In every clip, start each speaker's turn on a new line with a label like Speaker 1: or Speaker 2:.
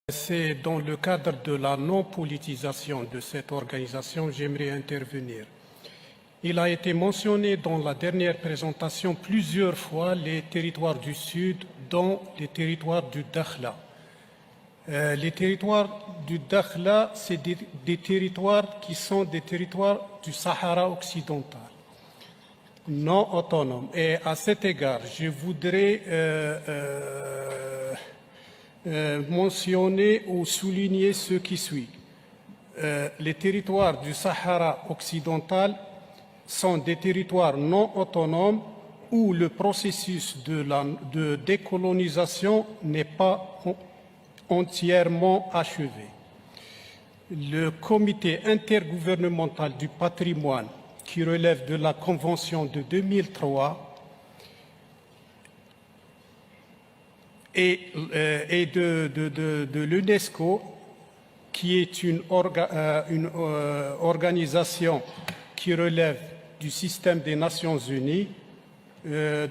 Speaker 1: C'est dans le cadre de la non-politisation de cette organisation, j'aimerais intervenir. Il a été mentionné dans la dernière présentation plusieurs fois les territoires du Sud, dont les territoires du Dakhla. Les territoires du Dakhla, c'est des territoires qui sont des territoires du Sahara occidental, non autonomes. Et à cet égard, je voudrais mentionner ou souligner ce qui suit. Les territoires du Sahara occidental sont des territoires non autonomes où le processus de décolonisation n'est pas entièrement achevé. Le comité intergouvernemental du patrimoine, qui relève de la Convention de 2003, et de l'UNESCO, qui est une organisation qui relève du système des Nations Unies,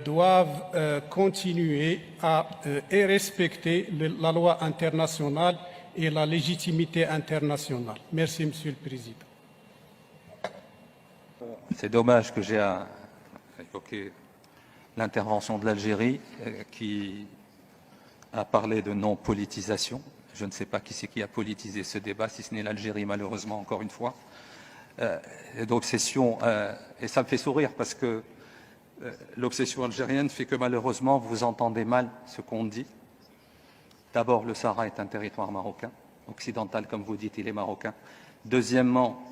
Speaker 1: doivent continuer à respecter la loi internationale et la légitimité internationale. Merci, Monsieur le Président.
Speaker 2: C'est dommage que j'ai évoqué l'intervention de l'Algérie qui a parlé de non-politisation. Je ne sais pas qui c'est qui a politisé ce débat, si ce n'est l'Algérie, malheureusement, encore une fois. D'obsession, et ça me fait sourire parce que l'obsession algérienne fait que malheureusement vous entendez mal ce qu'on dit. D'abord, le Sahara est un territoire marocain, occidental comme vous dites, il est marocain. Deuxièmement,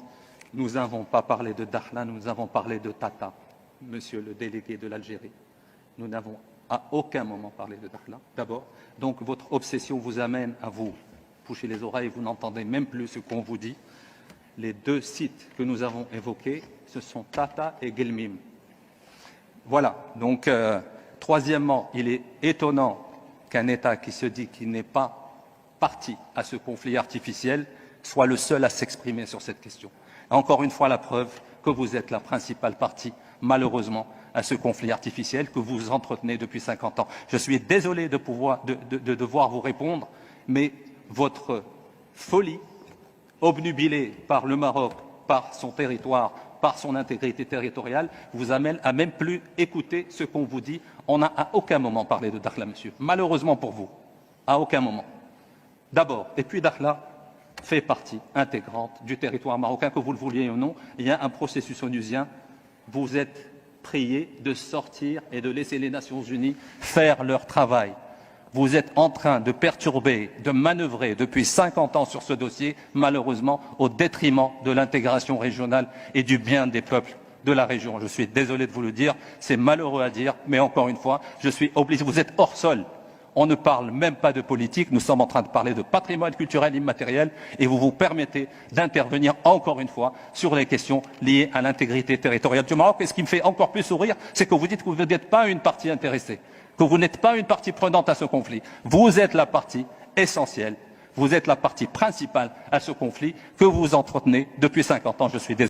Speaker 2: nous n'avons pas parlé de Dakhla, nous avons parlé de Tata, monsieur le délégué de l'Algérie. Nous n'avons à aucun moment parlé de Dakhla, d'abord. Donc votre obsession vous amène à vous boucher les oreilles, vous n'entendez même plus ce qu'on vous dit. Les deux sites que nous avons évoqués, ce sont Tata et Guelmim. Voilà. Donc, troisièmement, il est étonnant qu'un État qui se dit qu'il n'est pas parti à ce conflit artificiel soit le seul à s'exprimer sur cette question. Encore une fois, la preuve que vous êtes la principale partie, malheureusement, à ce conflit artificiel que vous entretenez depuis 50 ans. Je suis désolé de devoir vous répondre, mais votre folie, obnubilée par le Maroc, par son territoire, par son intégrité territoriale, vous amène à même plus écouter ce qu'on vous dit. On n'a à aucun moment parlé de Dakhla, monsieur. Malheureusement pour vous, à aucun moment. D'abord, et puis Dakhla fait partie intégrante du territoire marocain, que vous le vouliez ou non. Il y a un processus onusien. Vous êtes priés de sortir et de laisser les Nations Unies faire leur travail. Vous êtes en train de perturber, de manœuvrer depuis 50 ans sur ce dossier, malheureusement, au détriment de l'intégration régionale et du bien des peuples de la région. Je suis désolé de vous le dire, c'est malheureux à dire, mais encore une fois, je suis obligé. Vous êtes hors sol. On ne parle même pas de politique, nous sommes en train de parler de patrimoine culturel immatériel et vous vous permettez d'intervenir encore une fois sur les questions liées à l'intégrité territoriale du Maroc. Et ce qui me fait encore plus sourire, c'est que vous dites que vous n'êtes pas une partie intéressée, que vous n'êtes pas une partie prenante à ce conflit. Vous êtes la partie essentielle, vous êtes la partie principale à ce conflit que vous entretenez depuis 50 ans. Je suis désolé.